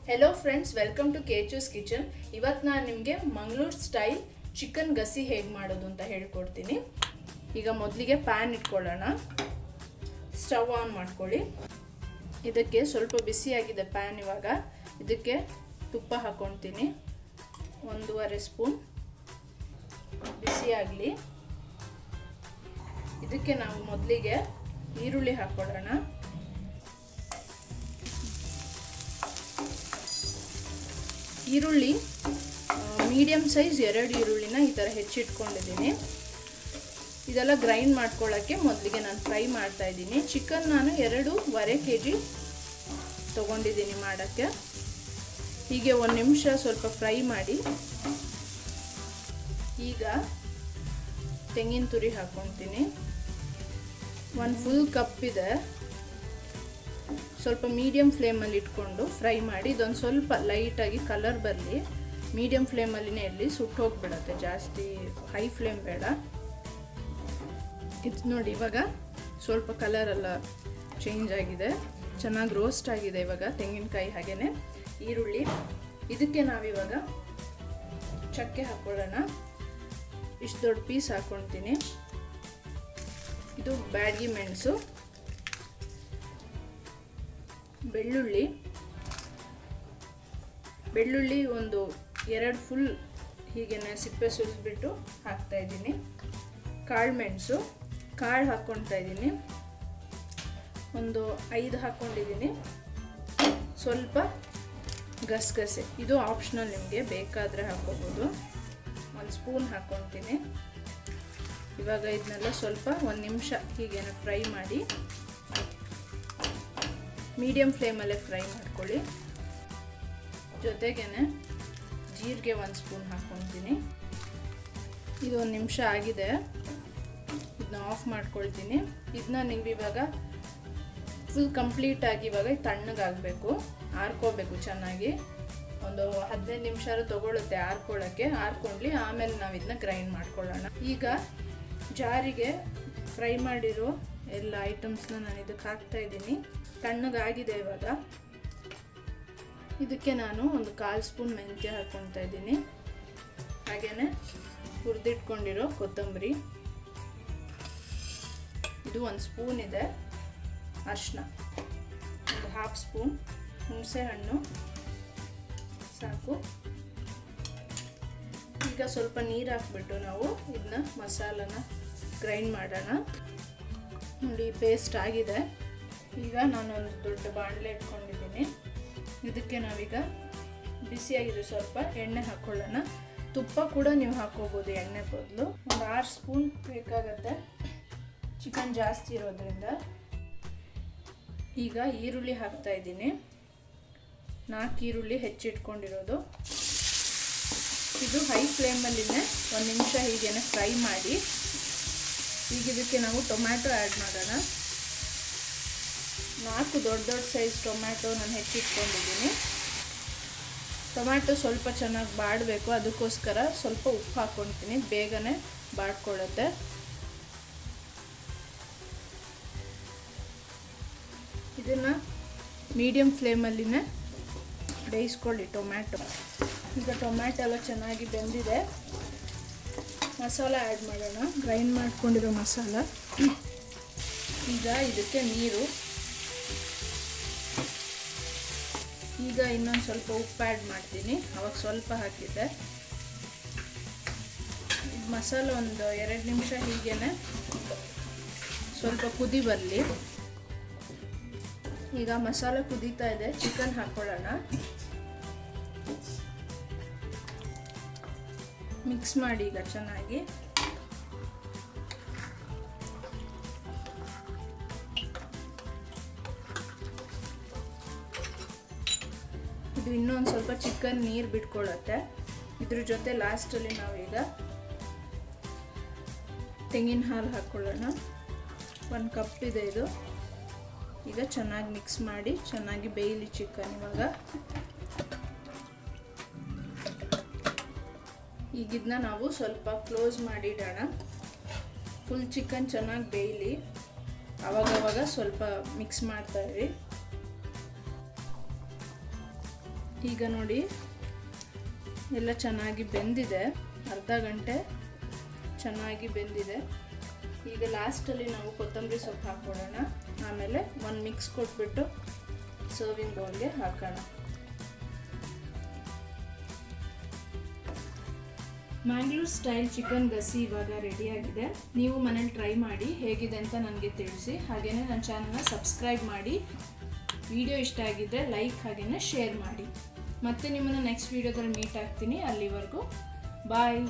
Hello friends, welcome to ಕೇಚೂಸ್ kitchen. ಇವತ್ತು ನಾನು ನಿಮಗೆ ಮಂಗಳೂರು ಸ್ಟೈಲ್ ಚಿಕನ್ ಗಸಿ ಹೇಗೆ ಮಾಡೋದು ಅಂತ ಹೇಳ್ಕೊಡ್ತೀನಿ. ಈಗ ಮೊದಲಿಗೆ ಪ್ಯಾನ್ ಇಟ್ಕೊಳ್ಳೋಣ. ಸ್ಟವ್ ಆನ್ ಮಾಡ್ಕೊಳ್ಳಿ. ಇದಕ್ಕೆ ಸ್ವಲ್ಪ ಬಿಸಿಯಾಗಿದೆ ಪ್ಯಾನ್. ಇವಾಗ ಇದಕ್ಕೆ ತುಪ್ಪ ಹಾಕ್ಕೊಳ್ತೀನಿ. 1.5 ಸ್ಪೂನ್ ಬಿಸಿಯಾಗಲಿ. ಇದಕ್ಕೆ ನಾವು ಮೊದಲಿಗೆ ಈರುಳ್ಳಿ ಹಾಕ್ಕೊಳ್ಳೋಣ. ಈರುಳ್ಳಿ ಮೀಡಿಯಮ್ ಸೈಜ್ 2 ಈರುಳ್ಳಿನ ಈ ಥರ ಹೆಚ್ಚಿಟ್ಕೊಂಡಿದ್ದೀನಿ. ಇದೆಲ್ಲ ಗ್ರೈಂಡ್ ಮಾಡ್ಕೊಳ್ಳೋಕ್ಕೆ ಮೊದಲಿಗೆ ನಾನು ಫ್ರೈ ಮಾಡ್ತಾ ಇದ್ದೀನಿ. ಚಿಕನ್ ನಾನು 2.5 kg ತೊಗೊಂಡಿದ್ದೀನಿ ಮಾಡೋಕ್ಕೆ. ಹೀಗೆ 1 ನಿಮಿಷ ಸ್ವಲ್ಪ ಫ್ರೈ ಮಾಡಿ. ಈಗ ತೆಂಗಿನ ತುರಿ ಹಾಕ್ಕೊಳ್ತೀನಿ. 1 ಫುಲ್ ಕಪ್ ಇದೆ. ಸ್ವಲ್ಪ ಮೀಡಿಯಮ್ ಫ್ಲೇಮಲ್ಲಿ ಇಟ್ಕೊಂಡು ಫ್ರೈ ಮಾಡಿ. ಇದೊಂದು ಸ್ವಲ್ಪ ಲೈಟಾಗಿ ಕಲರ್ ಬರಲಿ. ಮೀಡಿಯಮ್ ಫ್ಲೇಮಲ್ಲಿನೇ ಇರಲಿ, ಸುಟ್ಟು ಹೋಗ್ಬಿಡತ್ತೆ. ಜಾಸ್ತಿ ಹೈ ಫ್ಲೇಮ್ ಬೇಡ. ಇದು ನೋಡಿ, ಇವಾಗ ಸ್ವಲ್ಪ ಕಲರೆಲ್ಲ ಚೇಂಜ್ ಆಗಿದೆ, ಚೆನ್ನಾಗಿ ರೋಸ್ಟ್ ಆಗಿದೆ. ಇವಾಗ ತೆಂಗಿನಕಾಯಿ ಹಾಗೆಯೇ ಈರುಳ್ಳಿ. ಇದಕ್ಕೆ ನಾವಿವಾಗ ಚಕ್ಕೆ ಹಾಕ್ಕೊಳ್ಳೋಣ. ಇಷ್ಟು ದೊಡ್ಡ ಪೀಸ್ ಹಾಕ್ಕೊಳ್ತೀನಿ. ಇದು ಬ್ಯಾಡಗಿ ಮೆಣಸು. ಬೆಳ್ಳುಳ್ಳಿ ಒಂದು 2 ಫುಲ್ ಹೀಗೇನೆ ಸಿಪ್ಪೆ ಸುಲಿದ್ಬಿಟ್ಟು ಹಾಕ್ತಾ ಇದ್ದೀನಿ. ಕಾಳು ಮೆಣಸು, ಕಾಳು ಹಾಕ್ಕೊಳ್ತಾ ಇದ್ದೀನಿ. ಒಂದು 5 ಹಾಕ್ಕೊಂಡಿದ್ದೀನಿ. ಸ್ವಲ್ಪ ಗಸಗಸೆ, ಇದು ಆಪ್ಷನಲ್, ನಿಮಗೆ ಬೇಕಾದರೆ ಹಾಕ್ಕೋಬೋದು. 1 ಸ್ಪೂನ್ ಹಾಕ್ಕೊಳ್ತೀನಿ. ಇವಾಗ ಇದನ್ನೆಲ್ಲ ಸ್ವಲ್ಪ 1 ನಿಮಿಷ ಹೀಗೇನೆ ಫ್ರೈ ಮಾಡಿ. ಮೀಡಿಯಮ್ ಫ್ಲೇಮಲ್ಲೇ ಫ್ರೈ ಮಾಡ್ಕೊಳ್ಳಿ. ಜೊತೆಗೇನೆ ಜೀರಿಗೆ 1 ಸ್ಪೂನ್ ಹಾಕ್ಕೊಳ್ತೀನಿ. ಇದು 1 ನಿಮಿಷ ಆಗಿದೆ. ಇದನ್ನ ಆಫ್ ಮಾಡ್ಕೊಳ್ತೀನಿ. ಇದನ್ನ ನೀವು ಇವಾಗ ಫುಲ್ ಕಂಪ್ಲೀಟಾಗಿ ಇವಾಗ ತಣ್ಣಗಾಗಬೇಕು, ಆರ್ಕೋಬೇಕು ಚೆನ್ನಾಗಿ. ಒಂದು 15 ನಿಮಿಷ ತೊಗೊಳುತ್ತೆ ಆರ್ಕೊಳ್ಳೋಕ್ಕೆ. ಆರ್ಕೊಂಡ್ಲಿ ಆಮೇಲೆ ನಾವು ಇದನ್ನ ಗ್ರೈಂಡ್ ಮಾಡ್ಕೊಳ್ಳೋಣ. ಈಗ ಜಾರಿಗೆ ಫ್ರೈ ಮಾಡಿರೋ ಎಲ್ಲ ಐಟಮ್ಸ್ನ ನಾನು ಇದಕ್ಕೆ ಹಾಕ್ತಾ ಇದ್ದೀನಿ. ತಣ್ಣಗಾಗಿದೆ ಇವಾಗ. ಇದಕ್ಕೆ ನಾನು ಒಂದು 1/4 ಸ್ಪೂನ್ ಮೆಂತ್ಯ ಹಾಕ್ಕೊಳ್ತಾ ಇದ್ದೀನಿ. ಹಾಗೆಯೇ ಹುರಿದಿಟ್ಕೊಂಡಿರೋ ಕೊತ್ತಂಬರಿ, ಇದು 1 ಸ್ಪೂನ್ ಇದೆ. ಅರಿಶಿನ ಒಂದು 1/2 ಸ್ಪೂನ್. ಹುಣಸೆ ಹಣ್ಣು ಸಾಕು. ಈಗ ಸ್ವಲ್ಪ ನೀರು ಹಾಕ್ಬಿಟ್ಟು ನಾವು ಇದನ್ನ ಮಸಾಲನ ಗ್ರೈಂಡ್ ಮಾಡೋಣ. ನೋಡಿ, ಪೇಸ್ಟ್ ಆಗಿದೆ. ಈಗ ನಾನೊಂದು ದೊಡ್ಡ ಬಾಣಲೆ ಇಟ್ಕೊಂಡಿದ್ದೀನಿ. ಇದಕ್ಕೆ ನಾವೀಗ ಬಿಸಿಯಾಗಿದೆ ಸ್ವಲ್ಪ ಎಣ್ಣೆ ಹಾಕ್ಕೊಳ್ಳೋಣ. ತುಪ್ಪ ಕೂಡ ನೀವು ಹಾಕ್ಕೋಬೋದು ಎಣ್ಣೆ ಬದಲು. ಒಂದು 6 ಸ್ಪೂನ್ ಬೇಕಾಗತ್ತೆ, ಚಿಕನ್ ಜಾಸ್ತಿ ಇರೋದ್ರಿಂದ. ಈಗ ಈರುಳ್ಳಿ ಹಾಕ್ತಾ ಇದ್ದೀನಿ. 4 ಈರುಳ್ಳಿ ಹೆಚ್ಚಿಟ್ಕೊಂಡಿರೋದು. ಇದು ಹೈ ಫ್ಲೇಮಲ್ಲಿನೇ 1 ನಿಮಿಷ ಹೀಗೇನೆ ಫ್ರೈ ಮಾಡಿ. ಈಗ ಇದಕ್ಕೆ ನಾವು ಟೊಮ್ಯಾಟೊ ಆ್ಯಡ್ ಮಾಡೋಣ. 4 ದೊಡ್ಡ ಸೈಜ್ ಟೊಮ್ಯಾಟೊ ನಾನು ಹೆಚ್ಚಿಟ್ಕೊಂಡಿದ್ದೀನಿ. ಟೊಮ್ಯಾಟೊ ಸ್ವಲ್ಪ ಚೆನ್ನಾಗಿ ಬಾಡಬೇಕು, ಅದಕ್ಕೋಸ್ಕರ ಸ್ವಲ್ಪ ಉಪ್ಪು ಹಾಕ್ಕೊಳ್ತೀನಿ. ಬೇಗನೆ ಬಾಡ್ಕೊಳ್ಳುತ್ತೆ. ಇದನ್ನು ಮೀಡಿಯಮ್ ಫ್ಲೇಮಲ್ಲಿನೇ ಬೇಯಿಸ್ಕೊಳ್ಳಿ ಟೊಮ್ಯಾಟೊ. ಈಗ ಟೊಮ್ಯಾಟೊ ಎಲ್ಲ ಚೆನ್ನಾಗಿ ಬೆಂದಿದೆ. ಮಸಾಲ ಆ್ಯಡ್ ಮಾಡೋಣ, ಗ್ರೈಂಡ್ ಮಾಡ್ಕೊಂಡಿರೋ ಮಸಾಲ. ಈಗ ಇದಕ್ಕೆ ನೀರು. ಈಗ ಇನ್ನೊಂದು ಸ್ವಲ್ಪ ಉಪ್ಪು ಆ್ಯಡ್ ಮಾಡ್ತೀನಿ. ಅವಾಗ ಸ್ವಲ್ಪ ಹಾಕಿದ್ದೆ. ಮಸಾಲ ಒಂದು 2 ನಿಮಿಷ ಹೀಗೇನೆ ಸ್ವಲ್ಪ ಕುದಿ ಬರಲಿ. ಈಗ ಮಸಾಲ ಕುದೀತಾ ಇದೆ. ಚಿಕನ್ ಹಾಕ್ಕೊಳ್ಳೋಣ. ಮಿಕ್ಸ್ ಮಾಡಿ ಈಗ ಚೆನ್ನಾಗಿ. ಇದು ಇನ್ನೊಂದು ಸ್ವಲ್ಪ ಚಿಕನ್ ನೀರು ಬಿಟ್ಕೊಳ್ಳುತ್ತೆ. ಇದ್ರ ಜೊತೆ ಲಾಸ್ಟಲ್ಲಿ ನಾವೀಗ ತೆಂಗಿನ ಹಾಲು ಹಾಕ್ಕೊಳ್ಳೋಣ. 1 ಕಪ್ ಇದೆ ಇದು. ಈಗ ಚೆನ್ನಾಗಿ ಮಿಕ್ಸ್ ಮಾಡಿ ಚೆನ್ನಾಗಿ ಬೇಯಲಿ ಚಿಕನ್. ಇವಾಗ ಈಗಿದನ್ನ ನಾವು ಸ್ವಲ್ಪ ಕ್ಲೋಸ್ ಮಾಡಿ ಇಡೋಣ. ಫುಲ್ ಚಿಕನ್ ಚೆನ್ನಾಗಿ ಬೇಯಲಿ. ಆವಾಗವಾಗ ಸ್ವಲ್ಪ ಮಿಕ್ಸ್ ಮಾಡ್ತಾ ಇರಿ. ಈಗ ನೋಡಿ ಎಲ್ಲ ಚೆನ್ನಾಗಿ ಬೆಂದಿದೆ, ಅರ್ಧ ಗಂಟೆ ಚೆನ್ನಾಗಿ ಬೆಂದಿದೆ. ಈಗ ಲಾಸ್ಟಲ್ಲಿ ನಾವು ಕೊತ್ತಂಬರಿ ಸೊಪ್ಪು ಹಾಕ್ಕೊಳ್ಳೋಣ. ಆಮೇಲೆ ಒಂದು ಮಿಕ್ಸ್ ಕೊಟ್ಬಿಟ್ಟು ಸರ್ವಿಂಗ್ ಬೌಲ್ಗೆ ಹಾಕೋಣ. ಮ್ಯಾಂಗ್ಳೂರ್ ಸ್ಟೈಲ್ ಚಿಕನ್ ಗಸಿ ಇವಾಗ ರೆಡಿಯಾಗಿದೆ. ನೀವು ಮನೇಲಿ ಟ್ರೈ ಮಾಡಿ ಹೇಗಿದೆ ಅಂತ ನನಗೆ ತಿಳಿಸಿ. ಹಾಗೆಯೇ ನನ್ನ ಚಾನಲ್ನ ಸಬ್ಸ್ಕ್ರೈಬ್ ಮಾಡಿ. ವಿಡಿಯೋ ಇಷ್ಟ ಆಗಿದ್ದರೆ ಲೈಕ್ ಹಾಗೆಯೇ ಶೇರ್ ಮಾಡಿ. ಮತ್ತೆ ನಿಮ್ಮನ್ನು ನೆಕ್ಸ್ಟ್ ವಿಡಿಯೋದಲ್ಲಿ ಮೀಟ್ ಆಗ್ತೀನಿ. ಅಲ್ಲಿವರೆಗೂ ಬಾಯ್.